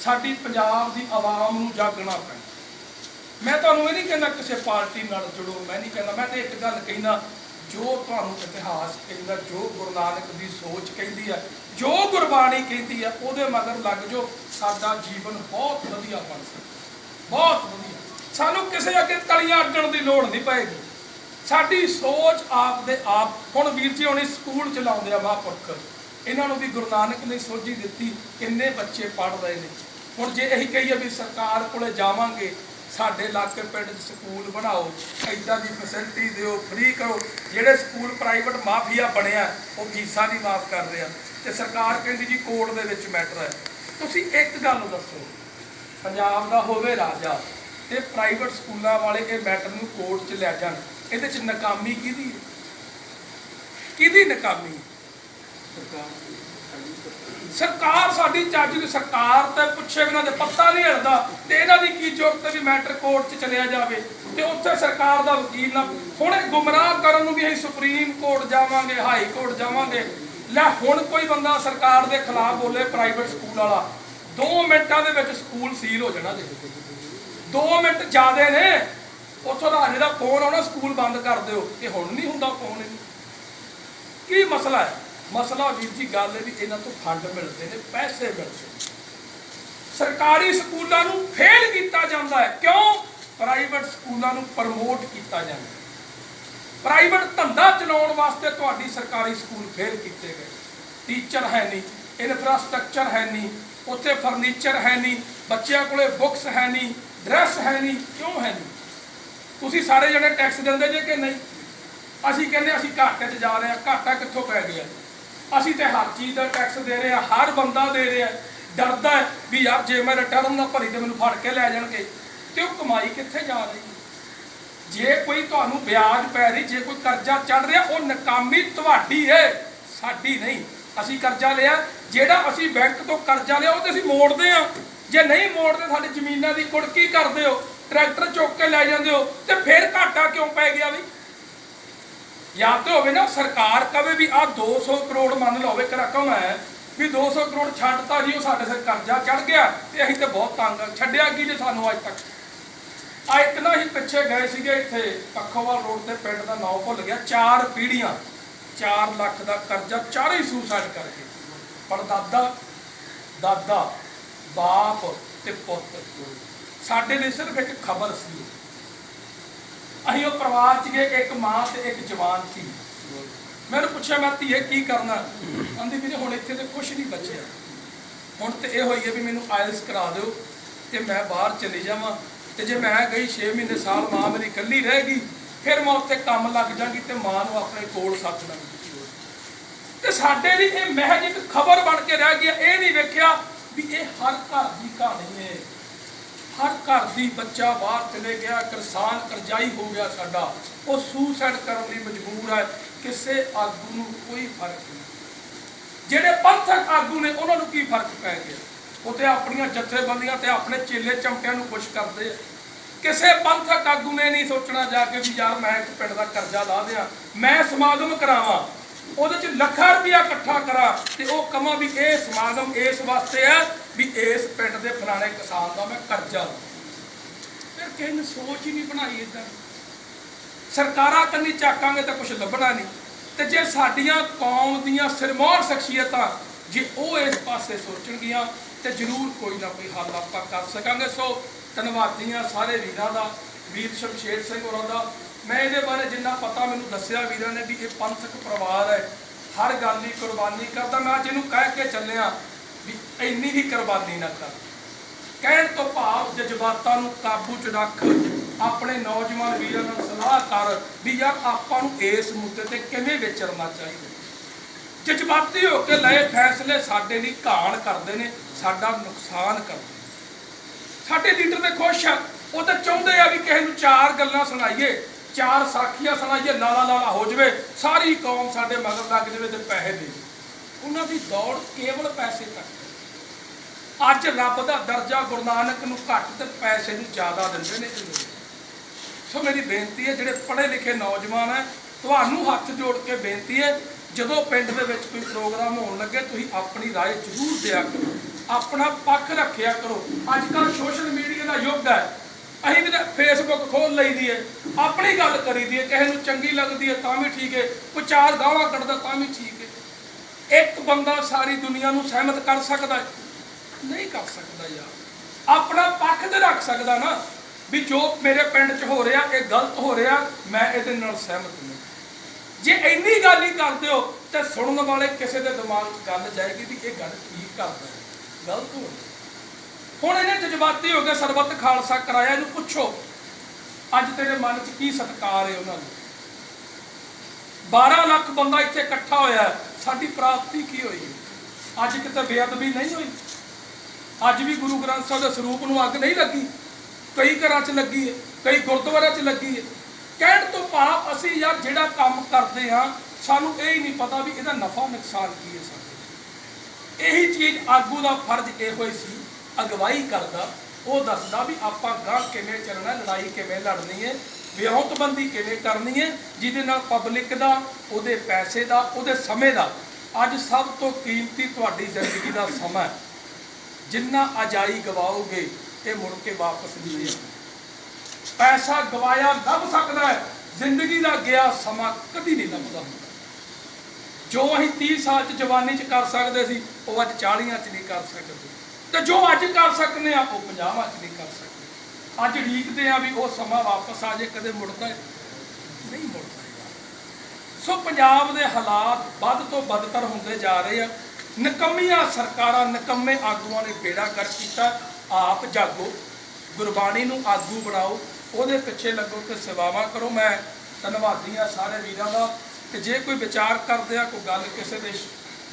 ਸਾਡੀ ਪੰਜਾਬ ਦੀ ਆਵਾਮ ਨੂੰ ਜਾਗਣਾ ਪੈਣਾ। ਮੈਂ ਤੁਹਾਨੂੰ ਇਹ ਨਹੀਂ ਕਹਿੰਦਾ ਕਿਸੇ ਪਾਰਟੀ ਨਾਲ ਜੁੜੋ, ਮੈਂ ਨਹੀਂ ਕਹਿੰਦਾ, ਮੈਂ ਤਾਂ ਇੱਕ ਗੱਲ ਕਹਿੰਦਾ, ਜੋ ਤੁਹਾਨੂੰ ਇਤਿਹਾਸ ਕਹਿੰਦਾ, ਜੋ ਗੁਰੂ ਨਾਨਕ ਦੀ ਸੋਚ ਕਹਿੰਦੀ ਹੈ, ਜੋ ਗੁਰਬਾਣੀ ਕਹਿੰਦੀ ਹੈ, ਉਹਦੇ ਮਗਰ ਲੱਗ ਜਾਓ। ਸਾਡਾ ਜੀਵਨ ਬਹੁਤ ਵਧੀਆ ਬਣ ਸਕਦਾ, ਬਹੁਤ ਵਧੀਆ। ਸਾਨੂੰ ਕਿਸੇ ਅੱਗੇ ਤਲੀਆਂ ਅੱਡਣ ਦੀ ਲੋੜ ਨਹੀਂ ਪਏਗੀ। ਸਾਡੀ ਸੋਚ ਆਪ ਦੇ ਆਪ। ਹੁਣ ਵੀਰ ਜੀ ਹੁਣੇ ਸਕੂਲ ਚਲਾਉਂਦੇ ਆ ਮਹਾਂਪੁਰਖ, ਇਹਨਾਂ ਨੂੰ ਵੀ ਗੁਰੂ ਨਾਨਕ ਨੇ ਸੋਝੀ ਦਿੱਤੀ, ਕਿੰਨੇ ਬੱਚੇ ਪੜ੍ਹ ਰਹੇ ਨੇ। ਹੁਣ ਜੇ ਅਸੀਂ ਕਹੀਏ ਵੀ ਸਰਕਾਰ ਕੋਲੇ ਜਾਵਾਂਗੇ, ਸਾਡੇ ਇਲਾਕੇ ਪਿੰਡ 'ਚ ਸਕੂਲ ਬਣਾਓ, ਇੱਦਾਂ ਦੀ ਫੈਸਿਲਿਟੀ ਦਿਓ, ਫ੍ਰੀ ਕਰੋ। ਜਿਹੜੇ ਸਕੂਲ ਪ੍ਰਾਈਵੇਟ ਮਾਫੀਆ ਬਣਿਆ, ਉਹ ਫੀਸਾਂ ਨਹੀਂ ਮਾਫ ਕਰ ਰਿਹਾ, ਤੇ ਸਰਕਾਰ ਕਹਿੰਦੀ ਜੀ ਕੋਰਟ ਦੇ ਵਿੱਚ ਮੈਟਰ ਹੈ। ਤੁਸੀਂ ਇੱਕ ਗੱਲ ਦੱਸੋ, ਪੰਜਾਬ ਦਾ ਹੋਵੇ ਰਾਜਾ ਤੇ ਪ੍ਰਾਈਵੇਟ ਸਕੂਲਾਂ ਵਾਲੇ ਇਹ ਮੈਟਰ ਨੂੰ ਕੋਰਟ 'ਚ ਲੈ ਜਾਣ, ਇਹਦੇ 'ਚ ਨਾਕਾਮੀ ਕਿਹਦੀ ਹੈ? ਕਿਹਦੀ ਨਾਕਾਮੀ? ਸਰਕਾਰ ਸਾਡੀ ਚੱਜ ਦੀ ਸਰਕਾਰ ਤੇ ਪੁੱਛੇ ਬਿਨਾਂ ਦੇ ਪੱਤਾ ਨਹੀਂ ਹਿਲਦਾ, ਤੇ ਇਹਨਾਂ ਦੀ ਕੀ ਜ਼ਰੂਰਤ ਵੀ ਮੈਟਰ ਕੋਰਟ 'ਚ ਚਲਿਆ ਜਾਵੇ ਤੇ ਉੱਥੇ ਸਰਕਾਰ ਦਾ ਵਕੀਲ ਨਾ। ਹੁਣ ਗੁੰਮਰਾਹ ਕਰਨ ਨੂੰ ਵੀ ਅਸੀਂ ਸੁਪਰੀਮ ਕੋਰਟ ਜਾਵਾਂਗੇ, ਹਾਈ ਕੋਰਟ ਜਾਵਾਂਗੇ। ਲੈ ਹੁਣ ਕੋਈ ਬੰਦਾ ਸਰਕਾਰ ਦੇ ਖਿਲਾਫ ਬੋਲੇ ਪ੍ਰਾਈਵੇਟ ਸਕੂਲ ਵਾਲਾ, 2 ਮਿੰਟਾਂ ਦੇ ਵਿੱਚ ਸਕੂਲ ਸੀਲ ਹੋ ਜਾਣਾ। 2 ਮਿੰਟ ਜ਼ਿਆਦੇ ਨੇ, ਉੱਥੋਂ ਰਾਜੇ ਦਾ ਫੋਨ ਆਉਣਾ ਸਕੂਲ ਬੰਦ ਕਰ ਦਿਓ, ਇਹ ਹੁਣ ਨਹੀਂ ਹੁੰਦਾ ਫੋਨ। ਕੀ ਮਸਲਾ ਹੈ? ਮਸਲਾ ਵੀਰ ਜੀ ਗੱਲ ਹੈ ਵੀ ਇਹਨਾਂ ਤੋਂ ਫੰਡ ਮਿਲਦੇ ਨੇ, ਪੈਸੇ ਮਿਲਦੇ। ਸਰਕਾਰੀ ਸਕੂਲਾਂ ਨੂੰ ਫੇਲ ਕੀਤਾ ਜਾਂਦਾ ਹੈ, ਕਿਉਂ? ਪ੍ਰਾਈਵੇਟ ਸਕੂਲਾਂ ਨੂੰ ਪ੍ਰਮੋਟ ਕੀਤਾ ਜਾਂਦਾ। ਪ੍ਰਾਈਵੇਟ ਧੰਦਾ ਚਲਾਉਣ ਵਾਸਤੇ ਤੁਹਾਡੀ ਸਰਕਾਰੀ ਸਕੂਲ ਫੇਲ ਕੀਤੇ ਗਏ। ਟੀਚਰ ਹੈ ਨਹੀਂ, ਇਨਫਰਾਸਟਰਕਚਰ ਹੈ ਨਹੀਂ, ਉੱਥੇ ਫਰਨੀਚਰ ਹੈ ਨਹੀਂ, ਬੱਚਿਆਂ ਕੋਲੇ ਬੁੱਕਸ ਹੈ ਨਹੀਂ, ਡਰੈਸ ਹੈ ਨਹੀਂ। ਕਿਉਂ ਹੈ ਨਹੀਂ? ਤੁਸੀਂ ਸਾਰੇ ਜਣੇ ਟੈਕਸ ਦਿੰਦੇ ਜੇ ਕਿ ਨਹੀਂ? ਅਸੀਂ ਕਹਿੰਦੇ ਅਸੀਂ ਘਾਟੇ 'ਚ ਜਾ ਰਹੇ ਹਾਂ। ਘਾਟਾ ਕਿੱਥੋਂ ਪੈ ਗਿਆ? ਅਸੀਂ ਤੇ ਹਰ ਚੀਜ਼ ਦਾ ਟੈਕਸ ਦੇ ਰਹੇ ਹਾਂ, ਹਰ ਬੰਦਾ ਦੇ ਰਿਹਾ। ਡਰਦਾ ਹੈ ਵੀ ਯਾਰ ਜੇ ਮੈਂ ਰਿਟਰਨ ਨਾ ਭਰੀ ਤੇ ਮੈਨੂੰ ਫੜ ਕੇ ਲੈ ਜਾਣਗੇ। ਤੇ ਉਹ ਕਮਾਈ ਕਿੱਥੇ ਜਾ ਰਹੀ? ਜੇ ਕੋਈ ਤੁਹਾਨੂੰ ਵਿਆਜ ਪੈ ਰਹੀ, ਜੇ ਕੋਈ ਕਰਜ਼ਾ ਚੜ ਰਿਹਾ, ਉਹ ਨਕਾਮੀ ਤੁਹਾਡੀ ਹੈ, ਸਾਡੀ ਨਹੀਂ। ਅਸੀਂ ਕਰਜ਼ਾ ਲਿਆ, ਜਿਹੜਾ ਅਸੀਂ ਬੈਂਕ ਤੋਂ ਕਰਜ਼ਾ ਲਿਆ ਉਹ ਤੇ ਅਸੀਂ ਮੋੜਦੇ ਹਾਂ। ਜੇ ਨਹੀਂ ਮੋੜਦੇ, ਸਾਡੀ ਜ਼ਮੀਨਾਂ ਦੀ ਕੁੜਕੀ ਕਰਦੇ ਹੋ, ਟਰੈਕਟਰ ਚੁੱਕ ਕੇ ਲੈ ਜਾਂਦੇ ਹੋ, ਤੇ ਫਿਰ ਘਾਟਾ ਕਿਉਂ ਪੈ ਗਿਆ ਵੀ? ਜਾਂ ਤਾਂ ਹੋਵੇ ਨਾ ਸਰਕਾਰ ਕਵੇ ਵੀ ਆਹ 200 ਕਰੋੜ ਮੰਨ ਲਓ ਇੱਕ ਰਕਮ ਹੈ ਵੀ 200 ਕਰੋੜ ਛੱਡਤਾ ਜੀ, ਉਹ ਸਾਡੇ ਸਿਰ ਕਰਜ਼ਾ ਚੜ ਗਿਆ ਤੇ ਅਸੀਂ ਤੇ ਬਹੁਤ ਤੰਗ। ਛੱਡਿਆ ਕੀ ਜੇ ਸਾਨੂੰ ਅੱਜ ਤੱਕ? ਆ ਇੱਕ ਨਾ ਹੀ ਪਿੱਛੇ ਗਏ ਸੀਗੇ ਇੱਥੇ ਪੱਖੋਵਾਲ ਰੋਡ ਤੇ, ਪਿੰਡ ਦਾ ਨਾਂ ਭੁੱਲ ਗਿਆ, 4 ਪੀੜ੍ਹੀਆਂ 4 ਲੱਖ ਦਾ ਕਰਜ਼ਾ, ਚਾਰੇ ਹੀ ਸੁਸਾਈਡ ਕਰਕੇ। ਪੜਦਾਦਾ, ਦਾਦਾ, ਬਾਪ ਤੇ ਪੁੱਤ। ਸਾਡੇ ਲਈ ਸਿਰਫ ਇੱਕ ਖਬਰ ਸੀ। ਅਸੀਂ ਉਹ ਪਰਿਵਾਰ 'ਚ ਗਏ, ਇੱਕ ਮਾਂ ਤੇ ਇੱਕ ਜਵਾਨ ਸੀ। ਮੈਨੂੰ ਪੁੱਛਿਆ ਮੈਂ ਧੀਏ ਕੀ ਕਰਨਾ? ਕਹਿੰਦੀ ਵੀਰੇ ਹੁਣ ਇੱਥੇ ਤੇ ਕੁਛ ਨਹੀਂ ਬਚਿਆ, ਹੁਣ ਤੇ ਇਹ ਹੋਈ ਹੈ ਵੀ ਮੈਨੂੰ ਆਇਲਸ ਕਰਾ ਦਿਓ ਤੇ ਮੈਂ ਬਾਹਰ ਚਲੀ ਜਾਵਾਂ। ਤੇ ਜੇ ਮੈਂ ਗਈ 6 ਮਹੀਨੇ ਸਾਲ ਮਾਂ ਮੇਰੀ ਇਕੱਲੀ ਰਹਿ ਗਈ, ਫਿਰ ਮੈਂ ਉੱਥੇ ਕੰਮ ਲੱਗ ਜਾਗੀ ਤੇ ਮਾਂ ਨੂੰ ਆਪਣੇ ਕੋਲ ਸੱਦ ਲਾਂਗੀ। ਤੇ ਸਾਡੇ ਲਈ ਇਹ ਮਹਿਜ ਇੱਕ ਖਬਰ ਬਣ ਕੇ ਰਹਿ ਗਈ। ਇਹ ਨਹੀਂ ਵੇਖਿਆ ਵੀ ਇਹ ਹਰ ਘਰ ਦੀ ਕਹਾਣੀ ਹੈ। ਹਰ ਘਰ ਦੀ ਬੱਚਾ ਬਾਹਰ ਚਲੇ ਗਿਆ, ਕਿਸਾਨ ਕਰਜ਼ਾਈ ਹੋ ਗਿਆ ਸਾਡਾ, ਉਹ ਸੁਸਾਈਡ ਕਰਨ ਲਈ ਮਜਬੂਰ ਹੈ। ਕਿਸੇ ਆਗੂ ਨੂੰ ਕੋਈ ਫਰਕ ਨਹੀਂ। ਜਿਹੜੇ ਪੰਥਕ ਆਗੂ ਨੇ ਉਹਨਾਂ ਨੂੰ ਕੀ ਫਰਕ ਪੈ ਗਿਆ? ਉਹ ਤੇ ਆਪਣੀਆਂ ਜਥੇਬੰਦੀਆਂ ਤੇ ਆਪਣੇ ਚੇਲੇ ਚਮਟਿਆਂ ਨੂੰ ਖੁਸ਼ ਕਰਦੇ ਆ। ਕਿਸੇ ਪੰਥਕ ਆਗੂ ਨੇ ਨਹੀਂ ਸੋਚਣਾ ਜਾ ਕੇ ਵੀ ਯਾਰ ਮੈਂ ਇੱਕ ਪਿੰਡ ਦਾ ਕਰਜ਼ਾ ਲਾ ਦਿਆਂ, ਮੈਂ ਸਮਾਗਮ ਕਰਾਵਾਂ, ਉਹਦੇ 'ਚ ਲੱਖਾਂ ਰੁਪਇਆ ਇਕੱਠਾ ਕਰਾਂ ਤੇ ਉਹ ਕਹਾਂ ਵੀ ਇਹ ਸਮਾਗਮ ਇਸ ਵਾਸਤੇ ਹੈ ਵੀ ਇਸ ਪਿੰਡ ਦੇ ਫਲਾਣੇ ਕਿਸਾਨ ਦਾ ਮੈਂ ਕਰਜ਼ਾ। ਫਿਰ ਕਿਸੇ ਨੇ ਸੋਚ ਹੀ ਨਹੀਂ ਬਣਾਈ ਇੱਦਾਂ। ਸਰਕਾਰਾਂ ਕੰਨੀ ਝਾਕਾਂਗੇ ਤਾਂ ਕੁਛ ਲੱਭਣਾ ਨਹੀਂ। ਤੇ ਜੇ ਸਾਡੀਆਂ ਕੌਮ ਦੀਆਂ ਸਿਰਮੌਰ ਸ਼ਖਸੀਅਤਾਂ ਜੇ ਉਹ ਇਸ ਪਾਸੇ ਸੋਚਣਗੀਆਂ ਤੇ ਜ਼ਰੂਰ ਕੋਈ ਨਾ ਕੋਈ ਹੱਲ ਆਪਾਂ ਕਰ ਸਕਾਂਗੇ। ਸੋ ਧੰਨਵਾਦੀ ਹਾਂ ਸਾਰੇ ਵੀਰਾਂ ਦਾ, ਵੀਰ ਸ਼ਮਸ਼ੇਰ ਸਿੰਘ ਹੋਰਾਂ ਦਾ। ਮੈਂ ਇਹਦੇ ਬਾਰੇ ਜਿੰਨਾ ਪਤਾ ਮੈਨੂੰ ਦੱਸਿਆ ਵੀਰਾਂ ਨੇ ਵੀ ਇਹ ਪੰਥਕ ਪਰਿਵਾਰ ਹੈ, ਹਰ ਗੱਲ ਦੀ ਕੁਰਬਾਨੀ ਕਰਦਾ। ਮੈਂ ਅੱਜ ਇਹਨੂੰ ਕਹਿ ਕੇ ਚੱਲਿਆ ਵੀ ਇੰਨੀ ਵੀ ਕੁਰਬਾਨੀ ਨਾ ਕਰ। ਕਹਿਣ ਤੋਂ ਭਾਵ ਜਜ਼ਬਾਤਾਂ ਨੂੰ ਕਾਬੂ 'ਚ ਰੱਖ, ਆਪਣੇ ਨੌਜਵਾਨ ਵੀਰਾਂ ਨਾਲ ਸਲਾਹ ਕਰ ਵੀ ਯਾਰ ਆਪਾਂ ਨੂੰ ਇਸ ਮੁੱਦੇ ਤੇ ਕਿਵੇਂ ਵਿਚਰਨਾ ਚਾਹੀਦਾ। ਜਜ਼ਬਾਤੀ ਹੋ ਕੇ ਲਏ ਫੈਸਲੇ ਸਾਡੇ ਲਈ ਘਾਣ ਕਰਦੇ ਨੇ, ਸਾਡਾ ਨੁਕਸਾਨ ਕਰਦੇ। ਸਾਡੇ ਲੀਡਰ ਤੇ ਖੁਸ਼ ਆ, ਉਹ ਤਾਂ ਚਾਹੁੰਦੇ ਆ ਵੀ ਕਿਸੇ ਨੂੰ 4 ਗੱਲਾਂ ਸੁਣਾਈਏ, 4 ਸਾਖੀਆਂ ਸੁਣਾਈਏ, ਲਾਲਾ ਲਾਲਾ ਹੋ ਜਾਵੇ, ਸਾਰੀ ਕੌਮ ਸਾਡੇ ਮਗਰ ਲੱਗ ਜਾਵੇ ਤੇ ਪੈਸੇ ਦੇ। ਉਹਨਾਂ ਦੀ ਦੌੜ ਕੇਵਲ ਪੈਸੇ ਤੱਕ। ਅੱਜ ਰੱਬ ਦਾ ਦਰਜਾ ਗੁਰੂ ਨਾਨਕ ਨੂੰ ਘੱਟ ਤੇ ਪੈਸੇ ਨੂੰ ਜ਼ਿਆਦਾ ਦਿੰਦੇ ਨੇ। ਸੋ ਮੇਰੀ ਬੇਨਤੀ ਹੈ ਜਿਹੜੇ ਪੜ੍ਹੇ ਲਿਖੇ ਨੌਜਵਾਨ ਹੈ, ਤੁਹਾਨੂੰ ਹੱਥ ਜੋੜ ਕੇ ਬੇਨਤੀ ਹੈ, ਜਦੋਂ ਪਿੰਡ ਦੇ ਵਿੱਚ ਕੋਈ ਪ੍ਰੋਗਰਾਮ ਹੋਣ ਲੱਗੇ ਤੁਸੀਂ ਆਪਣੀ ਰਾਏ ਜ਼ਰੂਰ ਦਿਆ ਕਰੋ, ਆਪਣਾ ਪੱਖ ਰੱਖਿਆ ਕਰੋ। ਅੱਜ ਕੱਲ੍ਹ ਸੋਸ਼ਲ ਮੀਡੀਆ ਦਾ ਯੁੱਗ ਹੈ, ਅਸੀਂ ਵੀ ਤਾਂ ਫੇਸਬੁੱਕ ਖੋਲ੍ਹ ਲਈ ਦੀ ਹੈ, ਆਪਣੀ ਗੱਲ ਕਰੀ ਦੀ ਹੈ, ਕਿਸੇ ਨੂੰ ਚੰਗੀ ਲੱਗਦੀ ਹੈ ਤਾਂ ਵੀ ਠੀਕ ਹੈ, ਕੋਈ 4 ਗਾਲਾਂ ਕੱਢਦਾ ਤਾਂ ਵੀ ਠੀਕ ਹੈ। ਇੱਕ ਬੰਦਾ ਸਾਰੀ ਦੁਨੀਆ ਨੂੰ ਸਹਿਮਤ ਕਰ ਸਕਦਾ ਹੈ? ਨਹੀਂ ਕਰ ਸਕਦਾ ਯਾਰ। ਆਪਣਾ ਪੱਖ ਤੇ ਰੱਖ ਸਕਦਾ ਨਾ ਵੀ ਜੋ ਮੇਰੇ ਪਿੰਡ 'ਚ ਹੋ ਰਿਹਾ ਇਹ ਗਲਤ ਹੋ ਰਿਹਾ, ਮੈਂ ਇਹਦੇ ਨਾਲ ਸਹਿਮਤ ਨਹੀਂ। ਜੇ ਇੰਨੀ ਗੱਲ ਹੀ ਕਰਦੇ ਹੋ ਤੇ ਸੁਣਨ ਵਾਲੇ ਕਿਸੇ ਦੇ ਦਿਮਾਗ 'ਚ ਗੱਲ ਜਾਏਗੀ ਵੀ ਇਹ ਗੱਲ ਠੀਕ ਕਰਦਾ ਹੈ, ਗਲਤ ਹੋ ਰਿਹਾ। ਹੁਣ ਇਹਨੇ ਜਜ਼ਬਾਤੀ ਹੋ ਕੇ ਸਰਬੱਤ ਖਾਲਸਾ ਕਰਾਇਆ, ਇਹਨੂੰ ਪੁੱਛੋ ਅੱਜ ਤੇਰੇ ਮਨ 'ਚ ਕੀ ਸਤਿਕਾਰ ਹੈ ਉਹਨਾਂ ਨੂੰ? 12 ਲੱਖ ਬੰਦਾ ਇੱਥੇ ਇਕੱਠਾ ਹੋਇਆ, ਸਾਡੀ ਪ੍ਰਾਪਤੀ ਕੀ ਹੋਈ? ਅੱਜ ਕਿਤੇ ਬੇਅਦਬੀ ਨਹੀਂ ਹੋਈ? ਅੱਜ ਵੀ ਗੁਰੂ ਗ੍ਰੰਥ ਸਾਹਿਬ ਦੇ ਸਰੂਪ ਨੂੰ ਅੱਗ ਨਹੀਂ ਲੱਗੀ? ਕਈ ਘਰਾਂ 'ਚ ਲੱਗੀ ਹੈ, ਕਈ ਗੁਰਦੁਆਰਿਆਂ 'ਚ ਲੱਗੀ ਹੈ। ਕਹਿਣ ਤੋਂ ਭਾਵ ਅਸੀਂ ਯਾਰ ਜਿਹੜਾ ਕੰਮ ਕਰਦੇ ਹਾਂ ਸਾਨੂੰ ਇਹ ਹੀ ਨਹੀਂ ਪਤਾ ਵੀ ਇਹਦਾ ਨਫਾ ਨੁਕਸਾਨ ਕੀ ਹੈ ਸਾਡੇ। ਇਹੀ ਚੀਜ਼ ਆਗੂ ਦਾ ਫਰਜ਼ ਇਹੋ ਹੀ ਸੀ, ਅਗਵਾਈ ਕਰਦਾ, ਉਹ ਦੱਸਦਾ ਵੀ ਆਪਾਂ ਗਾਂਹ ਕਿਵੇਂ ਚੱਲਣਾ, ਲੜਾਈ ਕਿਵੇਂ ਲੜਨੀ ਹੈ, ਵਿਉਂਤਬੰਦੀ ਕਿਵੇਂ ਕਰਨੀ ਹੈ, ਜਿਹਦੇ ਨਾਲ ਪਬਲਿਕ ਦਾ, ਉਹਦੇ ਪੈਸੇ ਦਾ, ਉਹਦੇ ਸਮੇਂ ਦਾ। ਅੱਜ ਸਭ ਤੋਂ ਕੀਮਤੀ ਤੁਹਾਡੀ ਜ਼ਿੰਦਗੀ ਦਾ ਸਮਾਂ, ਜਿੰਨਾ ਅਜਾਈ ਗਵਾਓਗੇ ਇਹ ਮੁੜ ਕੇ ਵਾਪਸ ਨਹੀਂ ਆਉਂਦਾ। पैसा गवाया ਲੱਭ ਸਕਦਾ ਹੈ, ਜ਼ਿੰਦਗੀ ਦਾ ਗਿਆ ਸਮਾਂ ਕਦੀ ਨਹੀਂ ਲੱਭਦਾ ਹੁੰਦਾ। ਜੋ ਅਸੀਂ 30 ਸਾਲ 'ਚ ਜਵਾਨੀ 'ਚ ਕਰ ਸਕਦੇ ਸੀ ਉਹ ਅੱਜ 40 'ਚ ਨਹੀਂ ਕਰ ਸਕਦੇ, ਤੇ ਜੋ ਅੱਜ ਕਰ ਸਕਦੇ ਆ ਉਹ 50 'ਚ ਨਹੀਂ ਕਰ ਸਕਦੇ। ਅੱਜ ਉਡੀਕਦੇ ਆ ਵੀ ਉਹ ਸਮਾਂ ਵਾਪਸ ਆ ਜੇ, ਕਦੇ ਮੁੜਦਾ ਨਹੀਂ ਮੁੜਦਾ। ਸੋ ਪੰਜਾਬ ਦੇ ਹਾਲਾਤ ਵੱਧ ਤੋਂ ਬਦਤਰ ਹੁੰਦੇ ਜਾ ਰਹੇ ਆ। ਨਿਕੰਮੀਆਂ ਸਰਕਾਰਾਂ, ਨਿਕੰਮੇ ਆਗੂਆਂ ਨੇ ਬੇੜਾ ਗਰਕ ਕੀਤਾ। ਆਪ ਜਾਗੋ, ਗੁਰਬਾਣੀ ਨੂੰ ਆਗੂ ਬਣਾਓ, ਉਹਦੇ ਪਿੱਛੇ ਲੱਗੋ ਤੇ ਸੇਵਾਵਾਂ ਕਰੋ। ਮੈਂ ਧੰਨਵਾਦੀ ਆ ਸਾਰੇ ਵੀਰਾਂ ਦਾ, ਕਿ ਜੇ ਕੋਈ ਵਿਚਾਰ ਕਰਦੇ ਆ, ਕੋਈ ਗੱਲ ਕਿਸੇ ਦੇ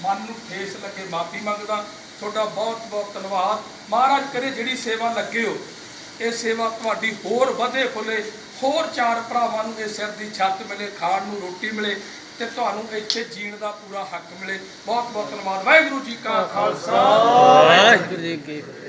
ਮਨ ਨੂੰ ਠੇਸ ਲੱਗੇ, ਮਾਫੀ ਮੰਗਦਾ। ਤੁਹਾਡਾ ਬਹੁਤ ਬਹੁਤ ਧੰਨਵਾਦ। ਮਹਾਰਾਜ ਕਰੇ ਜਿਹੜੀ ਸੇਵਾ ਲੱਗੇ ਹੋ ਇਹ ਸੇਵਾ ਤੁਹਾਡੀ ਹੋਰ ਵਧੇ ਫੁੱਲੇ, ਹੋਰ 4 ਭਰਾਵਾਂ ਨੂੰ ਇਹ ਸਿਰ ਦੀ ਛੱਤ ਮਿਲੇ, ਖਾਣ ਨੂੰ ਰੋਟੀ ਮਿਲੇ, ਤੇ ਤੁਹਾਨੂੰ ਇੱਥੇ ਜੀਣ ਦਾ ਪੂਰਾ ਹੱਕ ਮਿਲੇ। ਬਹੁਤ ਬਹੁਤ ਧੰਨਵਾਦ। ਵਾਹਿਗੁਰੂ ਜੀ ਕਾ ਖਾਲਸਾ, ਵਾਹਿਗੁਰੂ ਜੀ ਕੀ ਫਤਿਹ।